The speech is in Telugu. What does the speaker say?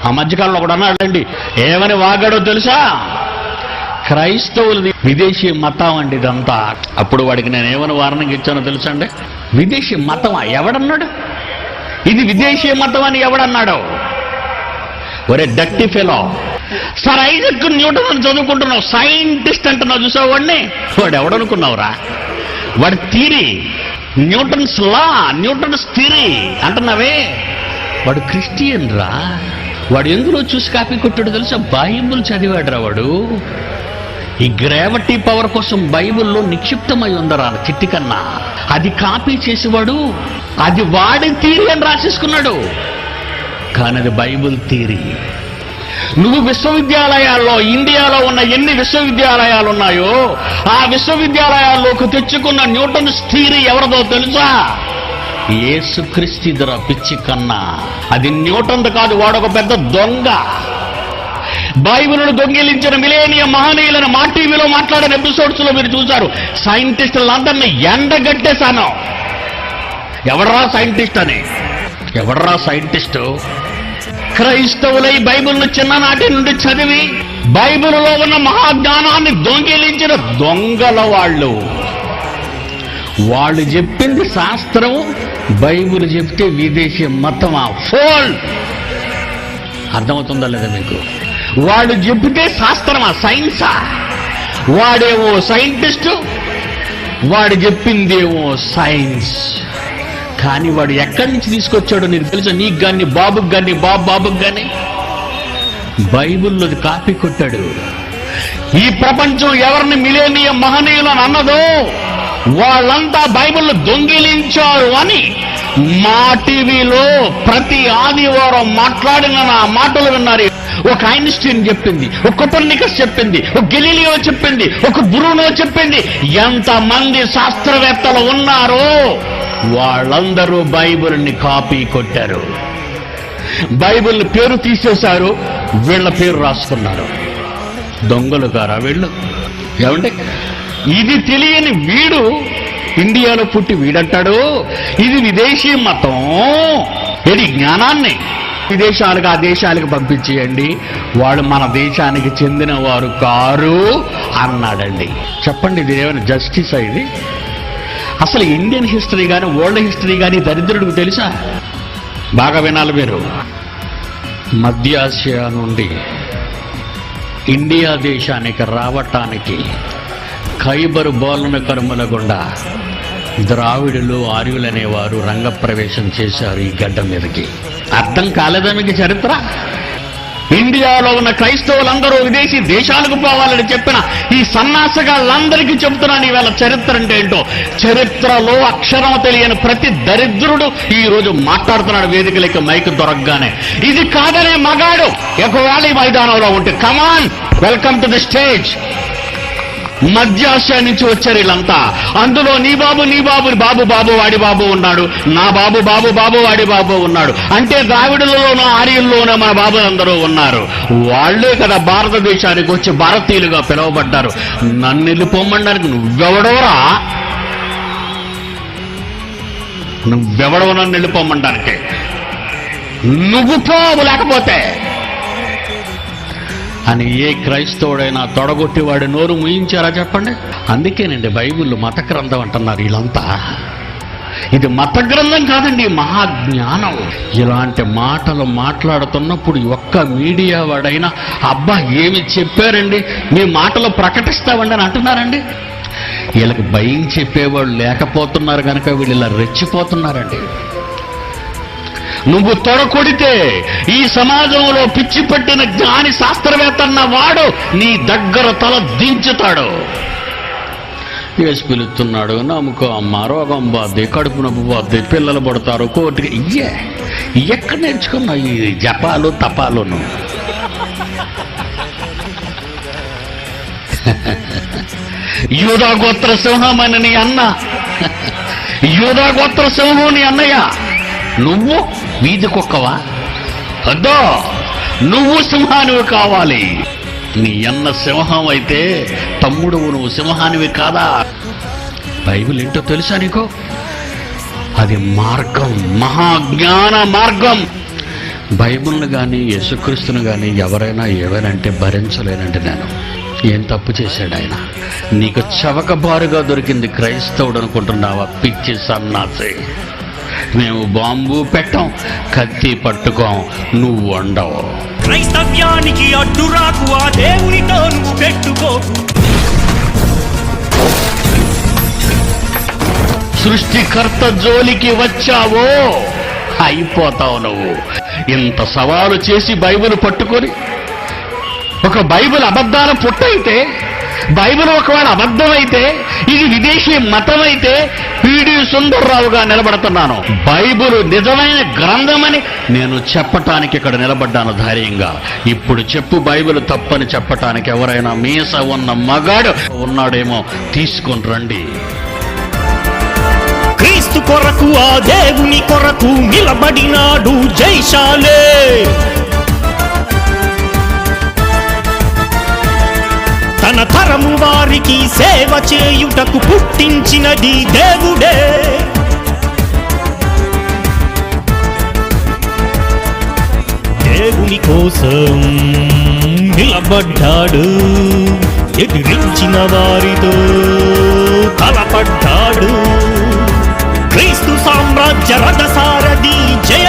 ఆ మధ్యకాలంలో ఒకడు అన్నాడండి, ఏమని వాగాడో తెలుసా? క్రైస్తవులది విదేశీ మతం అండి ఇదంతా. అప్పుడు వాడికి నేను ఏమని వార్నింగ్ ఇచ్చానో తెలుసా అండి? విదేశీ మతమా? ఎవడన్నాడు ఇది విదేశీ మతం అని? ఎవడన్నాడు? ఒరే డక్టి ఫెలో, సర్ ఐజక్ న్యూటన్ అని చదువుకుంటున్నావు, సైంటిస్ట్ అంటున్నావు, చూసావు వాడిని? వాడు ఎవడనుకున్నావురా? వాడి theory, Newton's law, Newton's theory అంటున్నావే, వాడు క్రిస్టియన్ రా. వాడు ఎందులో చూసి కాపీ కొట్టాడు తెలుసా? బైబుల్ చదివాడురా వాడు. ఈ గ్రావిటీ పవర్ కోసం బైబుల్లో నిక్షిప్తమై ఉందరా చిట్టి కన్నా. అది కాపీ చేసేవాడు, అది వాడి థియరీ అని రాసేసుకున్నాడు, కానీ అది బైబుల్ థియరీ. నువ్వు విశ్వవిద్యాలయాల్లో, ఇండియాలో ఉన్న ఎన్ని విశ్వవిద్యాలయాలు ఉన్నాయో ఆ విశ్వవిద్యాలయాల్లోకి తెచ్చుకున్న న్యూటన్స్ థియరీ ఎవరిదో తెలుసా? యేసుక్రీస్తుదిరా పిచ్చి కన్నా. అది న్యూటన్ కాదు, వాడొక పెద్ద దొంగ. బైబిలును దొంగిలించిన మిలేనియం మహనీయులను మా టీవీలో మాట్లాడిన ఎపిసోడ్స్ లో మీరు చూశారు. సైంటిస్టులందరినీ ఎండగట్టేశాను. ఎవడరా సైంటిస్ట్ అని? ఎవడరా సైంటిస్టు? క్రైస్తవులై బైబిల్ను చిన్ననాటి నుండి చదివి బైబిల్లో ఉన్న మహాజ్ఞానాన్ని దొంగిలించిన దొంగల వాళ్ళు. వాళ్ళు చెప్పింది శాస్త్రం, బైబిల్ చెప్తే విదేశీ మతమా? ఫోల్. అర్థమవుతుందా లేదా మీకు? వాడు చెప్తే శాస్త్రమా, సైన్సా? వాడేమో సైంటిస్టు, వాడు చెప్పిందేమో సైన్స్. కానీ వాడు ఎక్కడి నుంచి తీసుకొచ్చాడో నీకు తెలుసా? నీకు కానీ, బాబుకి కానీ, బాబుకి కానీ బైబిల్లోది కాపీ కొట్టాడు. ఈ ప్రపంచం ఎవరిని మిలేనియం మహనీయులను అన్నదో వాళ్ళంతా బైబిల్ దొంగిలించారు అని మా టీవీలో ప్రతి ఆదివారం మాట్లాడిన నా మాటలు విన్నారు. ఒక ఐన్స్టీన్ చెప్పింది, ఒక కోపర్నికస్ చెప్పింది, ఒక గెలీలియో చెప్పింది, ఒక బ్రూనో చెప్పింది. ఎంతమంది శాస్త్రవేత్తలు ఉన్నారో వాళ్ళందరూ బైబిల్ని కాపీ కొట్టారు. బైబిల్ పేరు తీసేశారు, వీళ్ళ పేరు రాసుకున్నారు. దొంగలు కారా వీళ్ళు? ఏమంటే ఇది తెలియని వీడు ఇండియాలో పుట్టి వీడంటాడు ఇది విదేశీ మతం. ఇది జ్ఞానాన్ని విదేశాలకు, ఆ దేశాలకు పంపించేయండి, వాళ్ళు మన దేశానికి చెందిన వారు కారు అన్నాడండి. చెప్పండి, ఇది ఏమైనా జస్టిస్ ఇది? అసలు ఇండియన్ హిస్టరీ కానీ, వరల్డ్ హిస్టరీ కానీ దరిద్రుడికి తెలుసా? బాగా వినాలి మీరు. మధ్య ఆసియా నుండి ఇండియా దేశానికి రావటానికి ఖైబర్ బోలన కరుముల గుండా ద్రావిడులు, ఆర్యులు అనేవారు రంగప్రవేశం చేశారు ఈ గడ్డ మీదకి. అర్థం కాలేదా మీకు చరిత్ర? ఇండియాలో ఉన్న క్రైస్తవులందరూ విదేశీ దేశాలకు పోవాలని చెప్పిన ఈ సన్నాసగాళ్ళందరికీ చెబుతున్నాను ఈవేళ చరిత్ర అంటే ఏంటో. చరిత్రలో అక్షరం తెలియని ప్రతి దరిద్రుడు ఈ రోజు మాట్లాడుతున్నాడు వేదికలకి మైక్ దొరకగానే. ఇది కాదనే మగాడు ఒకవేళ ఈ మైదానంలో ఉంటే, కమాన్, వెల్కమ్ టు ది స్టేజ్. మధ్య ఆసియా నుంచి వచ్చారు వీళ్ళంతా. అందులో నీ బాబు బాబు వాడి బాబు ఉన్నాడు, నా బాబు వాడి బాబు ఉన్నాడు. అంటే ద్రావిడులలోనూ ఆర్యుల్లోనూ మన బాబులందరూ ఉన్నారు. వాళ్లే కదా భారతదేశానికి వచ్చి భారతీయులుగా పిలువబడ్డారు. నన్ను వెళ్ళిపోమనడానికి నువ్వెవడోరా? నువ్వెవడో నన్ను వెళ్ళిపోమనడానికి? నువ్వు పోవు లేకపోతే అని ఏ క్రైస్తవుడైనా తొడగొట్టి వాడి నోరు ముయించారా చెప్పండి? అందుకేనండి బైబిల్ మత గ్రంథం అంటున్నారు వీళ్ళంతా. ఇది మత గ్రంథం కాదండి, మహాజ్ఞానం. ఇలాంటి మాటలు మాట్లాడుతున్నప్పుడు ఒక్క మీడియా వాడైనా అబ్బా ఏమి చెప్పారండి, మీ మాటలు ప్రకటిస్తామండి అని అంటున్నారండి. వీళ్ళకి భయం చెప్పేవాళ్ళు లేకపోతున్నారు కనుక వీళ్ళు ఇలా రెచ్చిపోతున్నారండి. నువ్వు తొడకొడితే ఈ సమాజంలో పిచ్చి పట్టిన జ్ఞాని శాస్త్రవేత్త అన్న వాడు నీ దగ్గర తల దించుతాడు. వేసి పిలుస్తున్నాడు, నమ్ముకో అమ్మ, రోగం పోద్ది, కడుపు నొప్పి పోద్ది, పిల్లలు పడతారు, కోర్టుకి. ఎక్కడ నేర్చుకున్నావు ఈ జపాలు తపాలును? యూదా గోత్ర సింహం అని నీ అన్న, యూదా గోత్ర సింహం నీ అన్నయ్య. నువ్వు వీధి కుక్కవా? అద్దో, నువ్వు సింహానివి కావాలి. నీ అన్న సింహం అయితే తమ్ముడు నువ్వు సింహానివి కాదా? బైబిల్ ఏంటో తెలుసా నీకు? అది మార్గం, మహాజ్ఞాన మార్గం. బైబిల్ని కానీ యేసుక్రీస్తుని కానీ ఎవరైనా ఏవైనంటే భరించలేనండి నేను. ఏం తప్పు చేశాడు ఆయన? నీకు చవకబారుగా దొరికింది క్రైస్తవుడు అనుకుంటున్నావా? పిచ్చి సన్నాసి. మేము బాంబు పెట్టాం, కత్తి పట్టుకోం, నువ్వు వండవు. క్రైస్తవ్యానికి అడ్డురాకు, ఆ దేవునితో నువ్వు పెట్టుకోకు. సృష్టికర్త జోలికి వచ్చావో అయిపోతావు నువ్వు. ఇంత సవాలు చేసి బైబిల్ పట్టుకొని, ఒక బైబిల్ అబద్ధాల పుట్టయితే, బైబిల్ ఒకవేళ అబద్ధమైతే, ఇది విదేశీ మతమైతే పిడి సుందర్రావుగా నిలబడుతున్నాను. బైబిల్ నిజమైన గ్రంథమని నేను చెప్పటానికి ఇక్కడ నిలబడ్డాను ధైర్యంగా. ఇప్పుడు చెప్పు, బైబిల్ తప్పని చెప్పటానికి ఎవరైనా మీస ఉన్న మగాడు ఉన్నాడేమో తీసుకొని రండి. క్రీస్తు కొరకు, ఆ దేవుని కొరకు నిలబడినాడు జైశాలే. తన తరము వారికి సేవ చేయుటకు పుట్టించినది దేవుడే. దేవుని కోసం నిలబడ్డాడు, ఎదిరించిన వారితో తలపడ్డాడు. క్రీస్తు సామ్రాజ్య రథసారథి జై